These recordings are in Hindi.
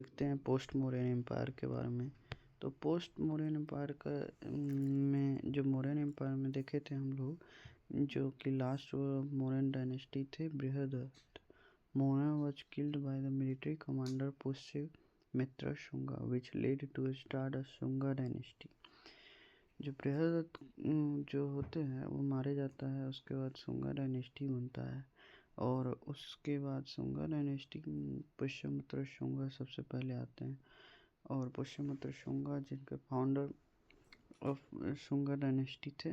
देखते हैं पोस्ट मौर्यन एम्पायर के बारे में। तो पोस्ट मौर्यन एम्पायर का में जो मौर्यन एम्पायर में देखे थे हम लोग, जो कि लास्ट मौर्यन डायनेस्टी थे Brihadatta. Maurya was killed by the military commander Pushyamitra Shunga which led to start a Shunga dynasty. जो बृहदत्त जो होते हैं वो मारे जाता है, उसके बाद शुंगा डायनेस्टी बनता है। और उसके बाद शुंगा डायनेस्टी पुष्यमित्र शुंगा सबसे पहले आते हैं। और पुष्यमित्र शुंगा जिनके फाउंडर ऑफ शुंगा डायनेस्टी थे,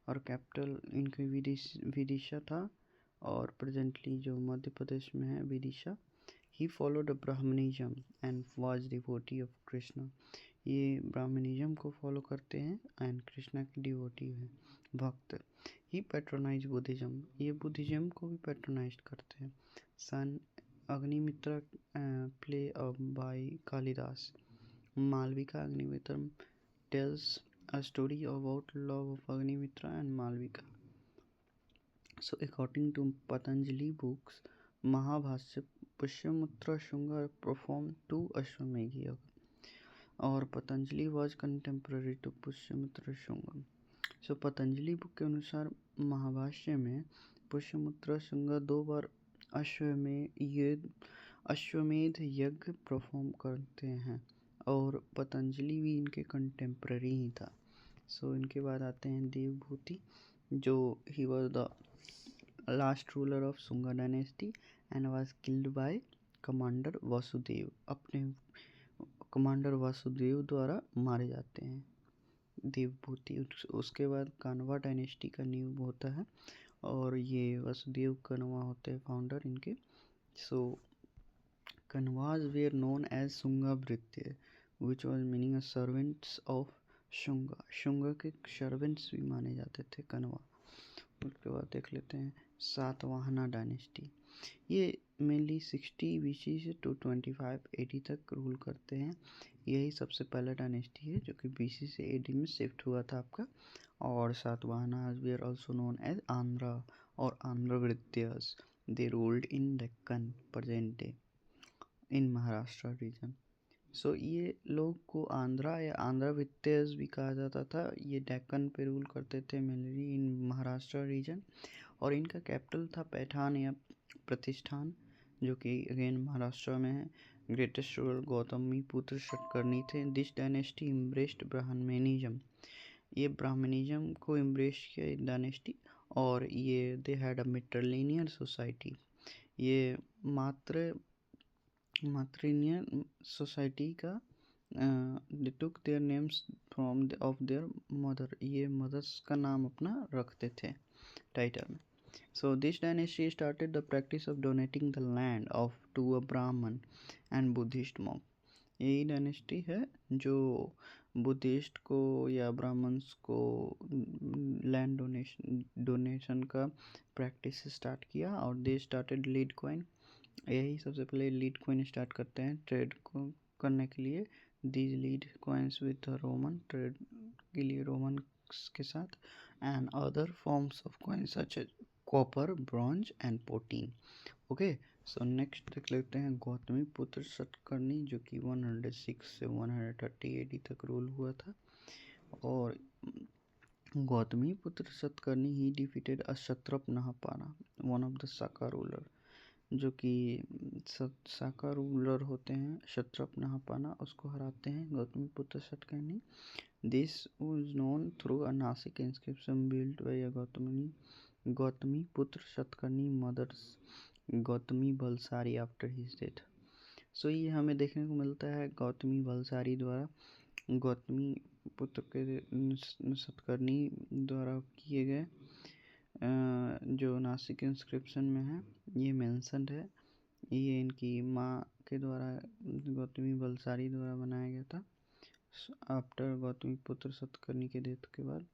और कैपिटल इनकी विदिशा था, और प्रेजेंटली जो मध्य प्रदेश में है Vidisha. He followed Brahmanism and was devotee of Krishna. ये ब्राह्मणिज्म को फॉलो करते हैं एंड कृष्णा की डिवोटी है, भक्त। ही पैट्रोनाइज बुद्धिज्म, ये बुद्धिज्म को भी पैट्रोनाइज करते हैं। Son Agnimitra play by Kalidasa. Malavika Agnimitram tells a story about love of Agnimitra and Malvika. So according to Patanjali books, Mahabhasya, Pushyamitra Shunga performed 2 Ashwamedh yaga. और Patanjali was contemporary to Pushyamitra Shunga. So Patanjali book के अनुसार महाभाष्य में पुष्यमित्र शुंगा 2 बार अश्वमेध यज्ञ परफॉर्म करते हैं, और पतंजलि भी इनके कंटेम्प्रेरी ही था। सो इनके बाद आते हैं देवभूति, जो he was the last ruler of Shunga dynasty and was killed by commander Vasudev. अपने कमांडर वासुदेव द्वारा मारे जाते हैं देवभूति। उसके बाद कान्वा डायनेस्टी का नींव होता है, और ये वासुदेव कन्वा होते हैं फाउंडर इनके। So Kanvas were known as Shunga bhritya which was meaning a servants of Shunga. Shunga के सर्वेंट्स भी माने जाते थे कन्वा। उसके बाद देख लेते हैं सातवाहना डायनेस्टी। ये मेनली 60 BC से 225 AD तक रूल करते हैं। यही सबसे पहला डायनेस्टी है जो कि BC से AD में शिफ्ट हुआ था आपका। और Satavahanas were also known as Andhra और Andhrabhrityas. They ruled in Deccan present day in Maharashtra region. So ये लोग को आंध्रा या आंध्रवृत्यस भी कहा जाता था। ये डेक्कन पे रूल करते थे मेनली इन महाराष्ट्र रीजन। और इनका कैपिटल था पैठान या प्रतिष्ठान, जो कि अगेन महाराष्ट्र में है। ग्रेटेस्ट रूलर गौतमी पुत्र सतकर्णी थे। This dynasty embraced Brahmanism. ये ब्राह्मणिज्म को इम्ब्रेस किया डायनेस्टी। और ये दे हैड अ मैट्रिलिनियल सोसाइटी। ये मातृलिनियल सोसाइटी का they took their names from of their mother. ये मदर्स का नाम अपना रखते थे टाइटल में। So this dynasty started the practice of donating the land of to a Brahman and Buddhist monk. यही डायनेस्टी है जो बुद्धिस्ट को या ब्राह्मण्स को लैंड डोनेशन का प्रैक्टिस स्टार्ट किया। और दे स्टार्टेड लीड कॉइन। यही सबसे पहले लीड कॉइन स्टार्ट करते हैं ट्रेड को करने के लिए। These lead coins with Roman, trade के लिए रोमन के साथ, and other forms of coins such as copper, bronze and potin. Okay, so next देख लेते हैं गौतमी पुत्र सतकर्णी, जो कि 106 से 130 AD तक रूल हुआ था। और गौतमी पुत्र Satakarni he defeated Kshatrapa Nahapana, one of the Saka ruler. जो कि साका रूलर होते हैं क्षत्रप नहपाना, उसको हराते हैं गौतमी पुत्र Satakarni. This was known through a Nasik inscription built by Gautami पुत्र Satakarni mothers Gautami Balashri after his death. So ये हमें देखने को मिलता है गौतमी बलसारी द्वारा, गौतमी पुत्र के सतकर्णी द्वारा किए गए जो नासिक इंस्क्रिप्शन में है ये मेंशन्ड है। ये इनकी माँ के द्वारा गौतमी बलसारी द्वारा बनाया गया था आफ्टर गौतमी पुत्र सतकर्णी के डेथ के बाद।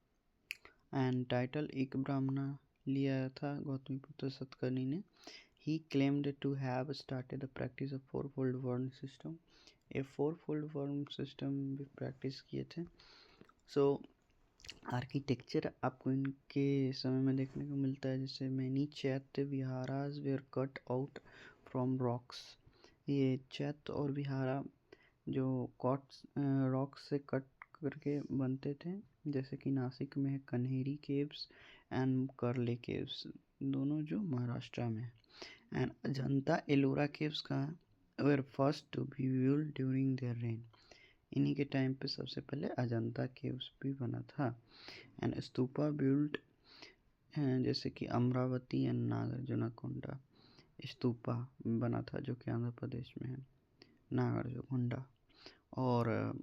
एंड टाइटल एक ब्राह्मणा लिया था गौतमी पुत्र सतकर्णी ने। He claimed to have started the practice of fourfold varna system. ये फोरफोल्ड वर्ण सिस्टम भी प्रैक्टिस किए थे। सो आर्किटेक्चर आपको इनके समय में देखने को मिलता है, जैसे many chaitya viharas were cut out from rocks ये चैत और विहारा जो रॉक से कट करके बनते थे, जैसे कि नासिक में है कन्हेरी केव्स एंड करले केव्स, दोनों जो महाराष्ट्र में है। एंड अजंता एलोरा केव्स का were first to be build during their reign, इन्हीं के टाइम पे सबसे पहले अजंता केव्स भी बना था। एंड स्तूपा बिल्ड जैसे कि अमरावती एंड नागार्जुनकोंडा स्तूपा बना था, जो कि आंध्र प्रदेश में है, नागार्जुनकोंडा। और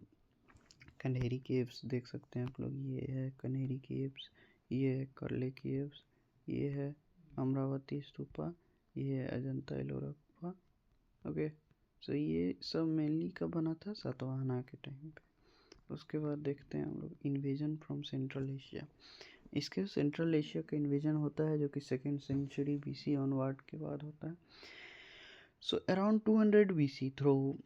कन्हेरी केव्स देख सकते हैं आप लोग, ये है कन्हेरी केव्स, ये है करले केव्स, ये है अमरावती स्तूपा, ये है अजंता एलोरा गुफा। ओके, सो ये सब मेनली कब बना था, सातवाहना के टाइम पे। उसके बाद देखते हैं हम लोग इन्वेजन फ्रॉम सेंट्रल एशिया। इसके सेंट्रल एशिया का इन्वेजन होता है जो कि 2nd सेंचुरी BC ऑनवर्ड के बाद होता है। So around 200 BC, though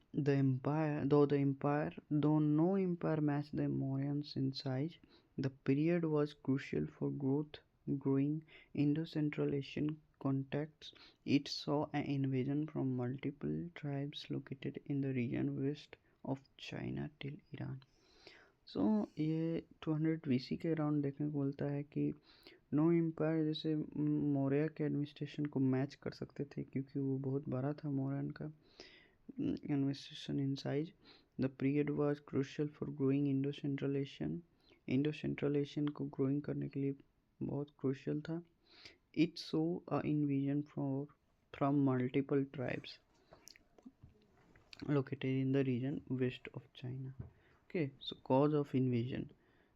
no empire matched the Mauryans in size, the period was crucial for growing Indo-Central Asian contacts. It saw an invasion from multiple tribes located in the region west of China till Iran. So ये 200 BC के अराउंड देखने को मिलता है कि नो एम्पायर जैसे मौर्य के एडमिनिस्ट्रेशन को मैच कर सकते थे, क्योंकि वो बहुत बड़ा था मौर्यन का administration in size. The period was crucial for growing Indo central Asian को ग्रोइंग करने के लिए बहुत क्रूशियल था। It saw a invasion from multiple tribes located in the region west of China. Okay, so cause of invasion,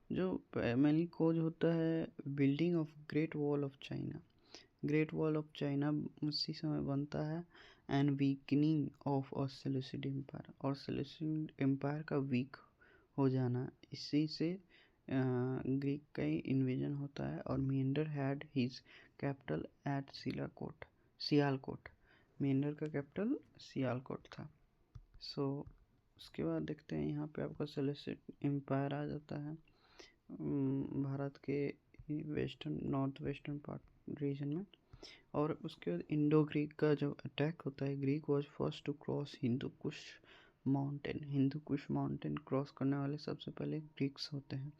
जो मेनली कॉज होता है building of great wall of China. Great wall of China उसी समय बनता है। एंड वीकनिंग ऑफ और सेल्यूसिड एम्पायर, और सेल्यूसिड एम्पायर का वीक हो जाना, इसी से ग्रीक का ही इन्वेजन होता है। और Mendhar had his capital eight Sialkot. Mendhar का कैपिटल सियालकोट था। सो उसके बाद देखते हैं यहाँ पे आपका सेल्यूसिड एम्पायर आ जाता है भारत के नॉर्थ वेस्टर्न पार्ट रीजन में। और उसके बाद इंडो ग्रीक का जो अटैक होता है, Greek was first to cross Hindu Kush mountain cross करने वाले सबसे पहले ग्रीक्स होते हैं।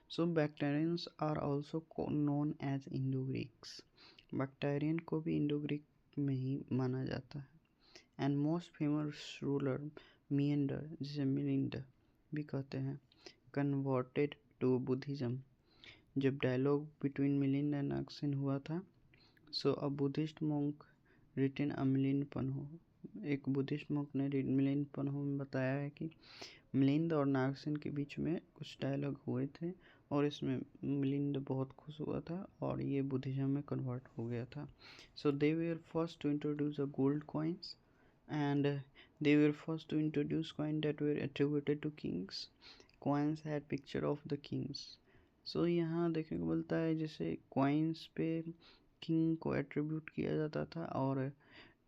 So Bactrians are also known as Indo Greeks, Bactrian को भी इंडो ग्रीक में ही माना जाता है। And most famous ruler Milind, जिसे मिलिंड भी कहते हैं, कन्वर्टेड टू बुद्धिज्म। जब dialogue between Milind and Nagasena हुआ था, so a Buddhist monk written a Milinda Panho, एक बुद्धिस्ट मॉन्क ने मिलिंद पन्हो में बताया है कि मिलिंद और नागसेन के बीच में कुछ डायलॉग हुए थे, और इसमें मिलिंद बहुत खुश हुआ था और ये बुद्धिज्म में कन्वर्ट हो गया था। So they were first to introduce a gold coins, and they were first to introduce coins that were attributed to kings. Coins had picture of the kings. So यहाँ देखने को मिलता है जैसे coins पे किंग को एट्रीब्यूट किया जाता था, और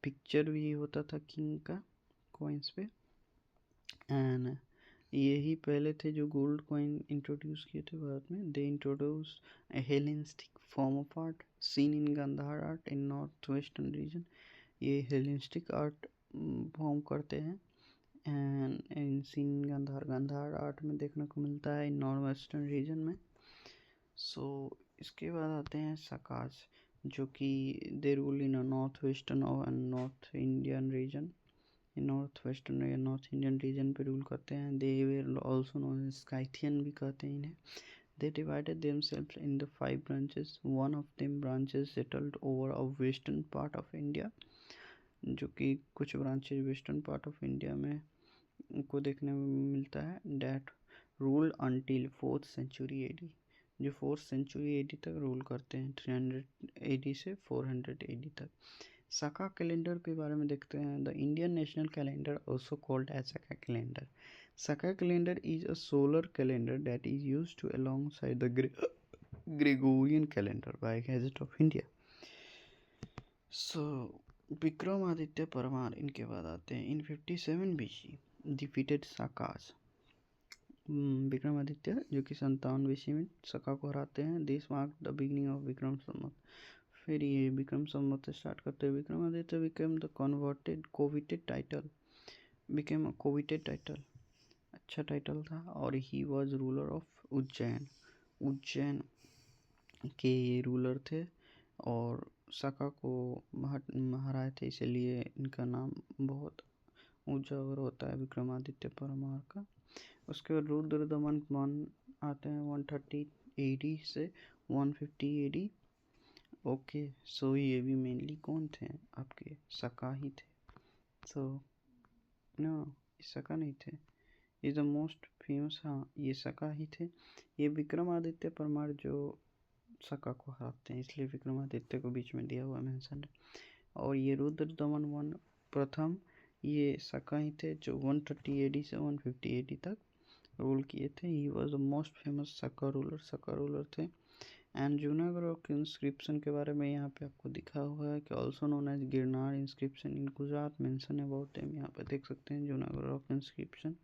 पिक्चर भी होता था किंग का coins पे। एंड यही पहले थे जो गोल्ड कॉइन इंट्रोड्यूस किए थे भारत में। They introduce a Hellenistic form of art seen in Gandhara art in north western region. ये हेलेनिस्टिक आर्ट फॉर्म करते हैं and in seen Gandhara art में देखने को मिलता है इन नॉर्थ वेस्टर्न रीजन में। सो इसके बाद आते हैं सकाज, जो कि दे रूल इन नॉर्थ वेस्टर्न और north Indian reason, north western या नॉर्थ इंडियन रीजन पे रूल करते हैं। They were also known as स्काइथियन भी कहते हैं इन्हें। They divided themselves in the 5 branches. One of them branches settled over a western part of India, जो कि कुछ branches western part of India में को देखने में मिलता है। That rule until 4th century AD, जो 4th century AD तक रूल करते हैं, 300 AD से 400 AD तक। सका कैलेंडर के बारे में देखते हैं। The Indian national calendar also called as Saka calendar. Saka calendar is a solar calendar that is used to alongside the Gregorian calendar by Gazette of India. So Vikramaditya Parmar इनके बाद आते हैं। In 57 BC defeated Sakas. Vikramaditya जो कि 57 BC में सका को हराते हैं। This mark the beginning of Vikram Samvat. फिर ये विक्रम संवत स्टार्ट करते हैं। Vikramaditya became the coveted title became a coveted title, अच्छा टाइटल था। और he was ruler of Ujjain, Ujjain के ये रूलर थे और सका को हराए थे, इसलिए इनका नाम बहुत उजागर होता है विक्रमादित्य परमार का। उसके बाद रुद्रदमन वन आते हैं 130 AD से 150 AD। ओके, सो ये भी मेनली कौन थे आपके, सका ही थे। सो नो, सका नहीं थे, इज द मोस्ट फेमस, हाँ ये सका ही थे। ये विक्रमादित्य परमार जो सका को हराते हैं, इसलिए विक्रमादित्य को बीच में दिया हुआ मेंशन है। और ये रुद्रदमन वन प्रथम, ये सका ही थे जो 130 AD से 150 AD तक रूल किए थे। He was the most famous सका रूलर थे। एंड जूनागढ़ रॉक इंस्क्रिप्शन के बारे में यहाँ पे आपको दिखा हुआ है कि also known as Girnar inscription in Gujarat mention about them, यहाँ पे देख सकते हैं Junagadh rock inscription.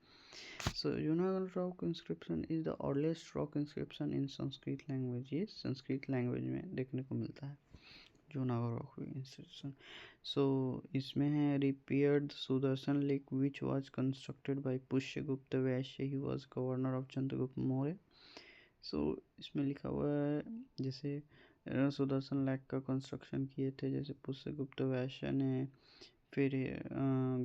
So Junagadh rock inscription is the earliest rock inscription in Sanskrit language, ये संस्कृत लैंग्वेज में देखने को मिलता है जूनागढ़ रॉक इंस्क्रिप्शन। सो इसमें है repaired Sudarshan lake which was constructed by Pushyagupta Vaishya, he was governor of Chandragupta Maurya. So इसमें लिखा हुआ है जैसे सुदर्शन लेक का कंस्ट्रक्शन किए थे जैसे पुष्यगुप्त वैश्य ने, फिर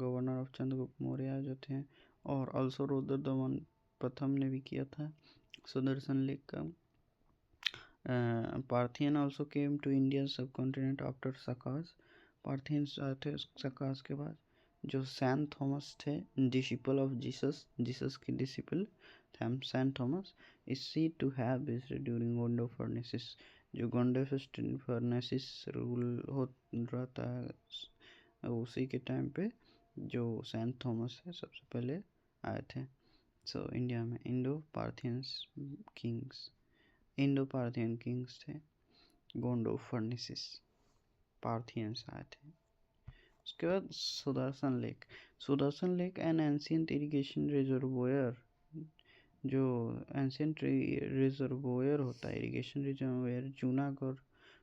गवर्नर ऑफ चंद्रगुप्त मौर्य जो थे, और ऑल्सो रुद्रदमन प्रथम ने भी किया था सुदर्शन लेक का। Parthian also came to Indian subcontinent after Sakas, Parthians आए थे सकास के बाद। जो सैंट थॉमस थे, डिसिपल ऑफ जीसस के disciple saint Thomas, is see to have visited during Gondophares, जो गोंडो फर्नेसिस रूल हो रहता है उसी के टाइम पे जो सेंट थॉमस है सबसे पहले आए थे। सो इंडिया में इंडो पार्थियन किंग्स थे, गोंडो फर्नेसिस पार्थियंस आए थे। उसके बाद Sudarshan lake an ancient irrigation reservoir, जो एंशियंट रिजर्वोयर होता है irrigation reservoir Junagadh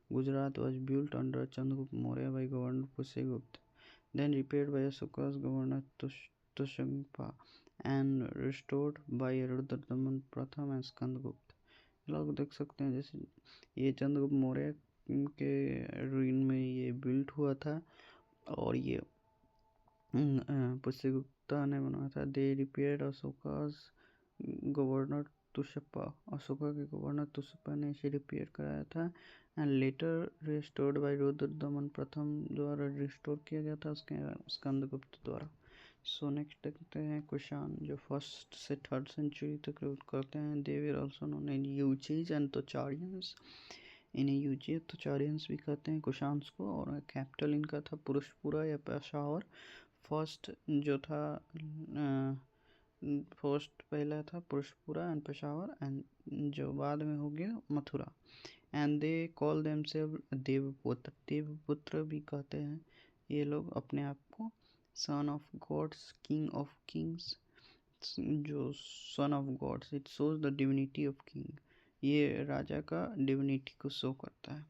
Gujarat was built under Chandragupta Maurya by Governor Pushyagupta, then repaired by Ashoka's governor Tushangpa and restored by Rudradaman प्रथम and स्कंदगुप्त। लोग देख सकते हैं जैसे ये चंद्रगुप्त मौर्य के रूइन में ये बिल्ट हुआ था और ये पुष्यगुप्ता ने बनाया था। दे रिपेयर्ड अशोकास गवर्नर तुषप्पा, अशोका के गवर्नर तुषप्पा ने इसे रिपेयर कराया था and later restored bye Rudradaman प्रथम द्वारा रिस्टोर किया गया था उसके स्कंदगुप्त द्वारा। सो नेक्स्ट देखते हैं कुषाण, जो 1st से 3rd सेंचुरी तक रूल करते हैं। They were also known as Yuezhis and Tocharians, इन्हें यूचीज तोचारियंस भी कहते हैं कुषाण्स को। और कैपिटल इनका था पुरुषपुरा या पेशावर। फर्स्ट जो था फर्स्ट पहला था पुरुषपुरा एंड पेशावर, एंड जो बाद में हो गया Mathura. And they call themselves Devaputra भी कहते हैं ये लोग अपने आप को। Son of gods, king of kings, जो son of gods it shows the divinity of king, ये राजा का डिविनिटी को शो करता है,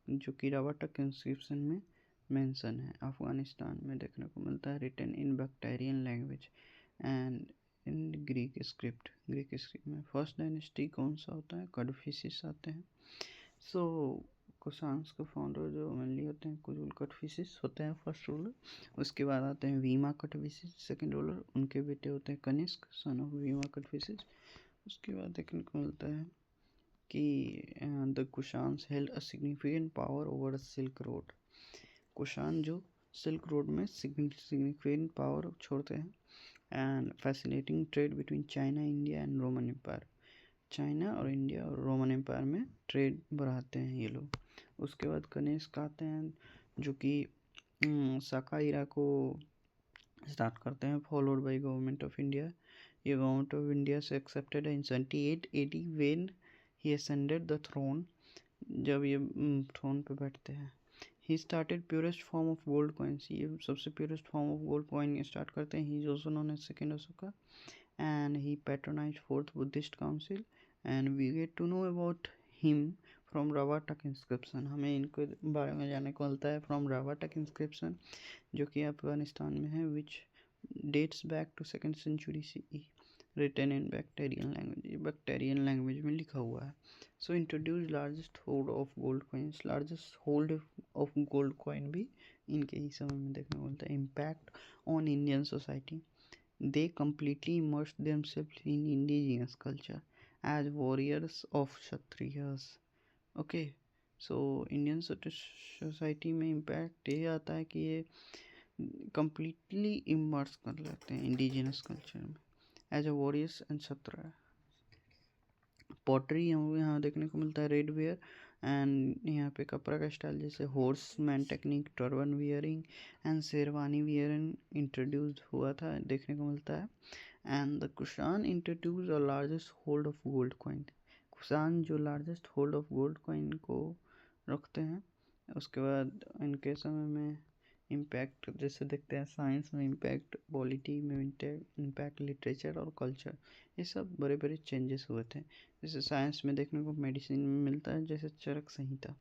जो कि रावाटक इंस्क्रिप्शन में मेंशन है। अफगानिस्तान में देखने को मिलता है, written in Bactrian language and in Greek script में। फर्स्ट डायनेस्टी कौन सा होता है, कड़फिसिस आते हैं। सो कुषाण्स के फाउंडर जो मेनली होते हैं कुजुल कड़फिसिस होते हैं फर्स्ट रूलर। उसके बाद आते हैं वीमा कड़फिसिस सेकंड रूलर, उनके बेटे होते हैं कनिष्क सन ऑफ वीमा कड़फिसिस। उसके बाद देखने को मिलता है कि the Kushans held a significant power over silk road, Kushan जो सिल्क रोड में सिग्निफिकेंट पावर छोड़ते हैं। And fascinating trade between China India and Roman empire, China और इंडिया और रोमन एम्पायर में ट्रेड बढ़ाते हैं ये लोग। उसके बाद कनिष्क आते हैं जो कि साका इरा को स्टार्ट करते हैं, followed by government of India. ये गवर्नमेंट ऑफ इंडिया से एक्सेप्टेड है in 78 AD when he ascended the throne, जब ये थ्रोन पे बैठते हैं। He started purest form of gold coins, ये सबसे purest form of gold coin start करते हैं। He is also known as second Ashoka and he patronise 4th Buddhist council and we get to know about him from Rabatak inscription, हमें इनके बारे में जानने को मिलता है फ्रॉम रावाटक इंस्क्रिप्शन जो कि अफगानिस्तान में है, विच dates back to 2nd century CE, written in Bactrian language. ये Bactrian language में लिखा हुआ है. So introduced largest hold of gold coins. Largest hold of gold coin भी इनके ही समय में देखने को मिलता है. Impact on Indian society. They completely immersed themselves in indigenous culture as warriors of Kshatriyas. Okay, so Indian society में impact ये आता है कि ये completely immerse कर लेते हैं indigenous culture में as a warriors and Kshatriya. Pottery हमें यहाँ देखने को मिलता है, रेड वेयर एंड यहाँ पे कपड़ा का स्टाइल जैसे horse man technique, turban wearing and sherwani wearing introduced हुआ था, देखने को मिलता है. And the Kushan introduce the largest hold of gold coin. Kushan जो largest hold of gold coin को रखते हैं. उसके बाद इनके समय में इम्पैक्ट जैसे देखते हैं, साइंस में इम्पैक्ट, पॉलिटी में इम्पैक्ट, लिटरेचर और कल्चर, ये सब बड़े बड़े चेंजेस हुए थे. जैसे साइंस में देखने को मेडिसिन में मिलता है, जैसे चरक संहिता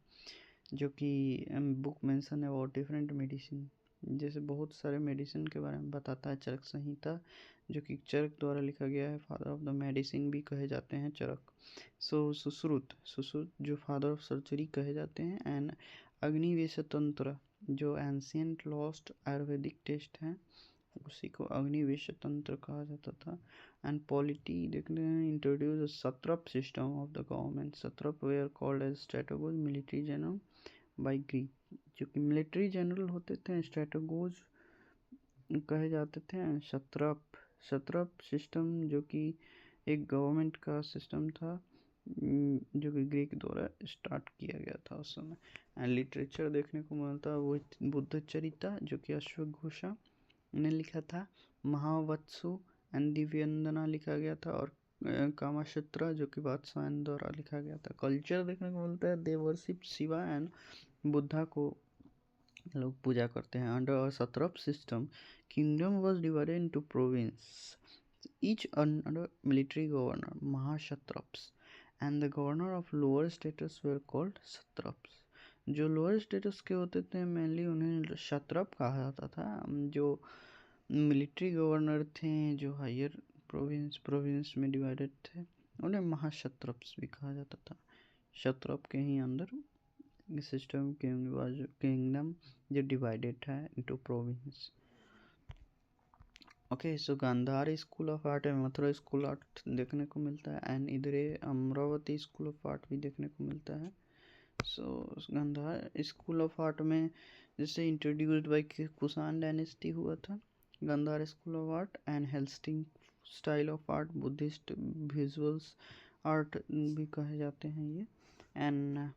जो कि बुक मेंशन है अबाउट डिफरेंट मेडिसिन, जैसे बहुत सारे मेडिसिन के बारे में बताता है चरक संहिता, जो कि चरक द्वारा लिखा गया है. फादर ऑफ द मेडिसिन भी कहे जाते हैं चरक. सुश्रुत जो फादर ऑफ सर्जरी कहे जाते हैं. एंड अग्निवेश तंत्र जो एंशियंट लॉस्ट आयुर्वेदिक टेस्ट हैं, उसी को अग्निवेश तंत्र कहा जाता था. एंड पॉलिटी देखते हैं, introduce satrap system of the government. Satrap were called as strategos military general by Greek. जो कि मिलिट्री जनरल होते थे स्ट्रेटेगोज कहे जाते थे. सत्रप सिस्टम जो कि एक गवर्नमेंट का सिस्टम था, जो कि ग्रीक द्वारा स्टार्ट किया गया था उस समय. एंड लिटरेचर देखने को मिलता है वो बुद्ध चरिता जो कि अश्वघोषा ने लिखा था. महावत्सु एंड दिव्यंदना लिखा गया था. और कामसूत्र जो कि बादशाह द्वारा लिखा गया था. कल्चर देखने को मिलता है, they worship Shiva and Buddha को लोग पूजा करते हैं. Under satrap system kingdom was divided into province, each under military governor Mahakshatrapas, and the governor of lower status were called satraps. जो लोअर स्टेटस के होते थे मेनली उन्हें क्षत्रप कहा जाता था. जो मिलिट्री गवर्नर थे, जो हायर प्रोविंस में डिवाइडेड थे, उन्हें महाक्षत्रप्स भी कहा जाता था. क्षत्रप के ही अंदर सिस्टम किंगडम जो डिवाइडेड है into province. Okay, so Gandhara school of art and Mathura school art देखने को मिलता है. एंड इधर अमरावती स्कूल ऑफ आर्ट भी देखने को मिलता है. So Gandhara school of art में जैसे इंट्रोड्यूस्ड बाय कुषाण डायनेस्टी हुआ था. Gandhara school of art and Hellenistic style of art, Buddhist visuals art भी कहे जाते हैं ये. एंड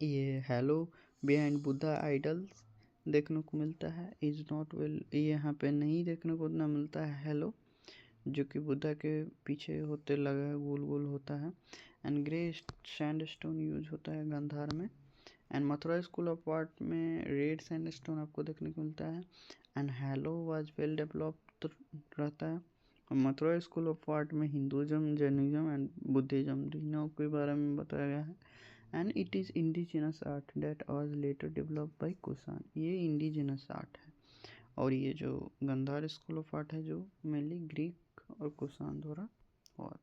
ये हेलो बिहाइंड बुद्धा आइडल्स देखने को मिलता है. इज नॉट वेल, ये यहाँ पे नहीं देखने को उतना मिलता है हेलो, जो कि बुद्धा के पीछे होते लगा है, गोल गोल होता है. एंड ग्रे सैंडस्टोन यूज होता है गांधार में. And Mathura school of art में रेड सैंडस्टोन आपको देखने को मिलता है. And hello was well developed रहता है. और मथुरा स्कूल ऑफ आर्ट में हिंदुज़म, जैनिज्म एंड बुद्धिज्म तीनों के बारे में बताया गया है. And it is indigenous art that was later developed by Kushan. ये इंडिजिनस आर्ट है. और ये जो गांधार स्कूल ऑफ आर्ट है जो मेनली ग्रीक और कुषाण द्वारा हुआ.